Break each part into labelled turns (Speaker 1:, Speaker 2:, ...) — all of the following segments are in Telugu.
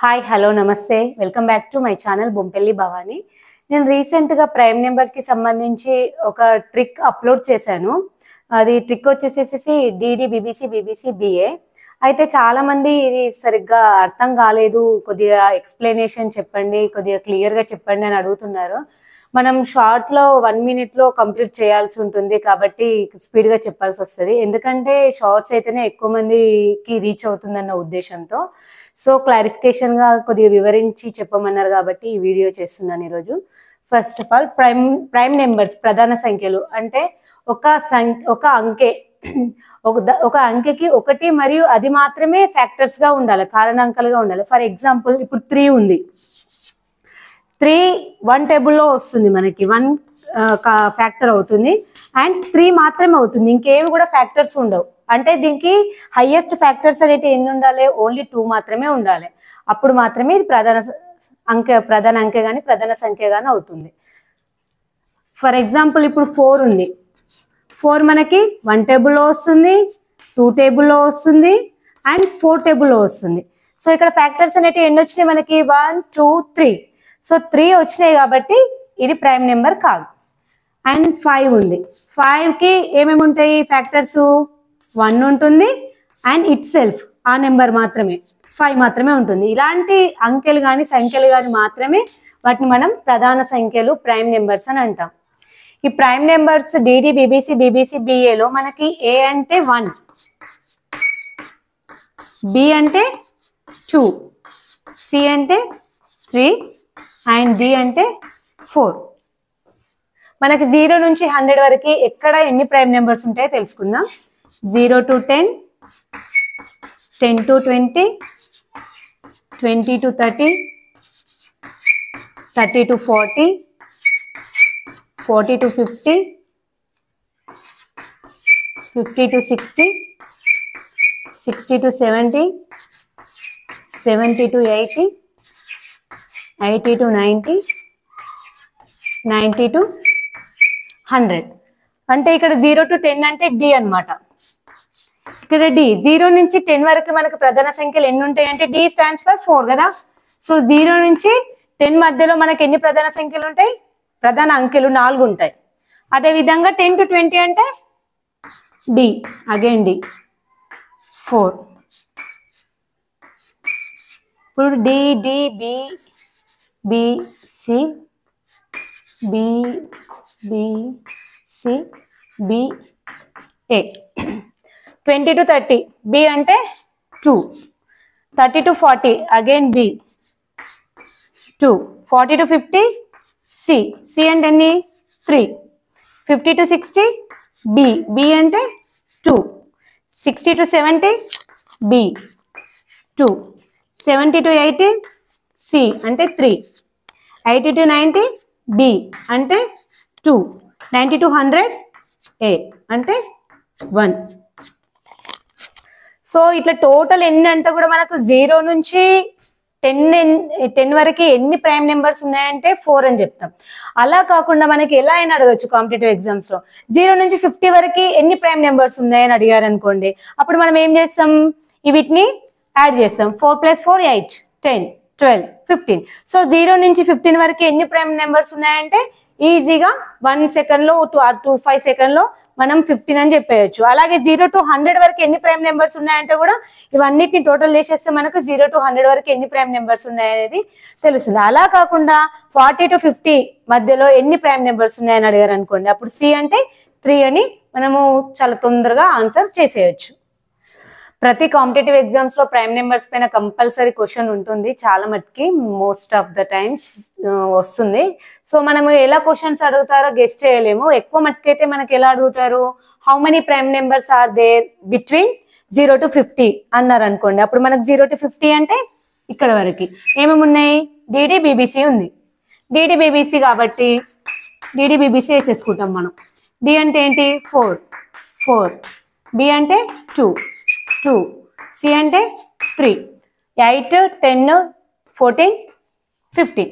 Speaker 1: హాయ్ హలో నమస్తే welcome back to my channel Bompelli Bhavani. నేను రీసెంట్గా ప్రైమ్ నెంబర్స్కి సంబంధించి ఒక ట్రిక్ అప్లోడ్ చేశాను. అది ట్రిక్ వచ్చేసేసి డిడి బీబీసీ బీబీసీ బిఏ. అయితే చాలామంది ఇది సరిగ్గా అర్థం కాలేదు, కొద్దిగా ఎక్స్ప్లెనేషన్ చెప్పండి, కొద్దిగా క్లియర్గా చెప్పండి అని అడుగుతున్నారు. మనం షార్ట్లో 1 minute కంప్లీట్ చేయాల్సి ఉంటుంది కాబట్టి స్పీడ్గా చెప్పాల్సి వస్తుంది. ఎందుకంటే షార్ట్స్ అయితేనే ఎక్కువ మందికి రీచ్ అవుతుందన్న ఉద్దేశంతో. సో క్లారిఫికేషన్గా కొద్దిగా వివరించి చెప్పమన్నారు కాబట్టి ఈ వీడియో చేస్తున్నాను ఈరోజు. First of all prime numbers ప్రధాన సంఖ్యలు అంటే ఒక అంకె ఒక అంకెకి ఒకటి మరియు అది మాత్రమే ఫ్యాక్టర్స్గా ఉండాలి, కారణాంకాలుగా ఉండాలి. ఫర్ ఎగ్జాంపుల్ ఇప్పుడు 3 ఉంది. 3 1 టేబుల్లో వస్తుంది, మనకి 1 ఫ్యాక్టర్ అవుతుంది అండ్ 3 మాత్రమే అవుతుంది, ఇంకేవి కూడా ఫ్యాక్టర్స్ ఉండవు. అంటే దీనికి హైయెస్ట్ ఫ్యాక్టర్స్ అనేవి ఎన్ని ఉండాలి? ఓన్లీ 2 మాత్రమే ఉండాలి. అప్పుడు మాత్రమే ఇది ప్రధాన అంకె కానీ ప్రధాన సంఖ్య కానీ అవుతుంది. ఫర్ ఎగ్జాంపుల్ ఇప్పుడు 4 ఉంది. 4 మనకి 1 టేబుల్లో వస్తుంది, 2 టేబుల్లో వస్తుంది అండ్ 4 టేబుల్లో వస్తుంది. సో ఇక్కడ ఫ్యాక్టర్స్ అనేవి ఎన్ని వచ్చినాయి మనకి? 1 2 3. సో 3 వచ్చినాయి కాబట్టి ఇది ప్రైమ్ నెంబర్ కాదు. అండ్ 5 ఉంది. 5కి ఏమేమి ఉంటాయి ఫ్యాక్టర్స్? 1 ఉంటుంది అండ్ ఇట్ సెల్ఫ్ ఆ నెంబర్ మాత్రమే 5 మాత్రమే ఉంటుంది. ఇలాంటి అంకెలు కానీ సంఖ్యలు కానీ మాత్రమే వాటిని మనం ప్రధాన సంఖ్యలు ప్రైమ్ నెంబర్స్ అని అంటాం. ఈ prime numbers DD BBC BBC బిఏలో మనకి ఏ అంటే 1, బి అంటే 2, సి అంటే 3 అండ్ డి అంటే 4. మనకి 0 నుంచి 100 వరకు ఎక్కడ ఎన్ని ప్రైమ్ నెంబర్స్ ఉంటాయో తెలుసుకుందాం. 0 to 10, 10 to 20, 20 to 30, 30 to 40, 40 to 50, 50 to 60, 60 to 70, 70 to 80, 80 to 90, 90 to 100. అంటే ఇక్కడ 0 to 10 అంటే డి అనమాట. ఇక్కడ డి 0 నుంచి 10 వరకు మనకు ప్రధాన సంఖ్యలు ఎన్ని ఉంటాయి అంటే డి స్టాండ్స్ ఫర్ 4 కదా. సో 0 నుంచి 10 మధ్యలో మనకి ఎన్ని ప్రధాన సంఖ్యలు ఉంటాయి? ప్రధాన అంకెలు 4 ఉంటాయి. అదేవిధంగా 10 to 20 అంటే డి, అగైన్ డి 4. ఇప్పుడు D D B B C B B C B A. 20 to 30 B అంటే 2, 30 to 40 again B 2, 40 to 50 C, C అంటే ఎన్ని? 3, 50 to 60 బి, బి అంటే 2, 60 to 70 బి 2, 70 to 80 సి అంటే 3, 80 to 90 బి అంటే 2, 90 to 100 ఏ అంటే 1. సో ఇట్లా టోటల్ ఎన్ని అంటే కూడా మనకు 0 నుంచి 10 వరకు ఎన్ని ప్రైమ్ నెంబర్స్ ఉన్నాయంటే 4 అని చెప్తాం. అలా కాకుండా మనకి ఎలా అయినా అడగచ్చు కాంపిటేటివ్ ఎగ్జామ్స్లో. 0 నుంచి 50 వరకు ఎన్ని ప్రైమ్ నెంబర్స్ ఉన్నాయని అడిగారు అనుకోండి, అప్పుడు మనం ఏం చేస్తాం? వీటిని యాడ్ చేస్తాం. 4 + 4 8, 10 12 15. సో 0 నుంచి 15 వరకు ఎన్ని ప్రైమ్ నెంబర్స్ ఉన్నాయంటే ఈజీగా 1 సెకండ్లో 5 సెకండ్లో మనం 15 అని చెప్పేయచ్చు. అలాగే 0 to 100 వరకు ఎన్ని ప్రైమ్ నెంబర్స్ ఉన్నాయంటే కూడా ఇవన్నిటిని టోటల్ చేసేస్తే మనకు 0 to 100 వరకు ఎన్ని ప్రైమ్ నెంబర్స్ ఉన్నాయనేది తెలుస్తుంది. అలా కాకుండా 40 to 50 మధ్యలో ఎన్ని ప్రైమ్ నెంబర్స్ ఉన్నాయని అడిగారు అనుకోండి, అప్పుడు సి అంటే 3 అని మనము చాలా తొందరగా ఆన్సర్ చేసేయచ్చు. ప్రతి కాంపిటేటివ్ ఎగ్జామ్స్లో ప్రైమ్ నెంబర్స్ పైన కంపల్సరీ క్వశ్చన్ ఉంటుంది, చాలా మటుకి మోస్ట్ ఆఫ్ ద టైమ్స్ వస్తుంది. సో మనము ఎలా క్వశ్చన్స్ అడుగుతారో గెస్ చేయలేము. ఎక్కువ మటుకైతే మనకి ఎలా అడుగుతారు? How many prime numbers are there between 0 to 50 అన్నారు అనుకోండి, అప్పుడు మనకు 0 to 50 అంటే ఇక్కడ వరకు ఏమేమి ఉన్నాయి? డిడి బీబీసీ ఉంది. డిడి బీబీసీ కాబట్టి డిడి బీబీసీ వేసేసుకుంటాం మనం. డి అంటే ఏంటి? 4, 4, బి అంటే 2, 2, సి అంటే 3, 8 10 14 15.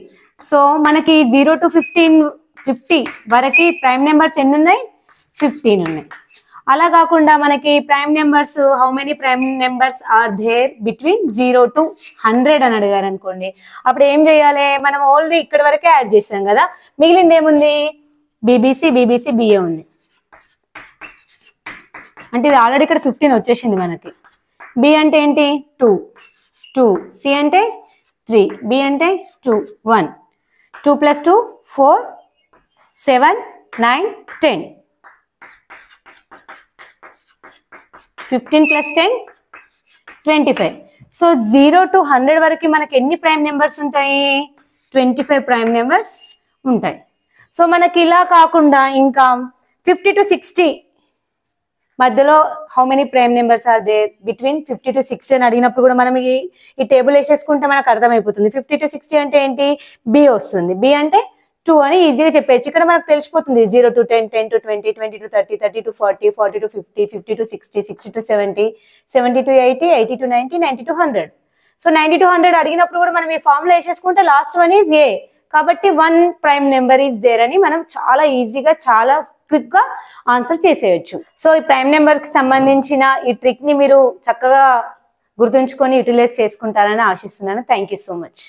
Speaker 1: సో మనకి 0 to 50 వరకు ప్రైమ్ నెంబర్స్ ఎన్ని ఉన్నాయి? 15 ఉన్నాయి. అలా కాకుండా మనకి prime numbers how many prime numbers are there between 0 to 100 అని అడిగారు అనుకోండి, అప్పుడు ఏం చేయాలి, మనం ఆల్రెడీ ఇక్కడ వరకే యాడ్ చేసాం కదా, మిగిలింది ఏముంది, బీబీసీ బీబీసీ బిఏ ఉంది. అంటే ఇది ఆల్రెడీ ఇక్కడ 15 వచ్చేసింది మనకి. బి అంటే ఏంటి 2 2, సి అంటే 3, బి అంటే 2 1, 2 + 2 4, 7 9 10, 15 + 10 25. సో 0 to 100 వరకు మనకి ఎన్ని ప్రైమ్ నెంబర్స్ ఉంటాయి, 25 ప్రైమ్ నెంబర్స్ ఉంటాయి. సో మనకి ఇలా కాకుండా ఇంకా 50 to 60 మధ్యలో how many prime numbers are there between 50 to 60 అని అడిగినప్పుడు కూడా మనం ఈ టేబుల్ వేసేసుకుంటే మనకు అర్థమైపోతుంది. 50 to 60 అంటే ఏంటి, బి వస్తుంది. బి అంటే 2 అని ఈజీగా చెప్పేయచ్చు. ఇక్కడ మనకు తెలిసిపోతుంది 0 to 10, 10 to 20, 20 to 30, 30 to 40, 40 to 50, 50 to 60, 60 to 70, 70 to 80, 80 to 90, 90 to 100. So 90 to 100 అడిగినప్పుడు కూడా మనం ఈ ఫార్ములా వేసేసుకుంటే లాస్ట్ వన్ ఈజ్ ఏ, కాబట్టి 1 ప్రైమ్ నెంబర్ ఈజ్ దేర్ అని మనం చాలా ఈజీగా చాలా క్విక్ గా ఆన్సర్ చేసేయచ్చు. సో ఈ ప్రైమ్ నెంబర్ కి సంబంధించిన ఈ ట్రిక్ ని మీరు చక్కగా గుర్తుంచుకొని యూటిలైజ్ చేసుకుంటారని ఆశిస్తున్నాను. Thank you so much.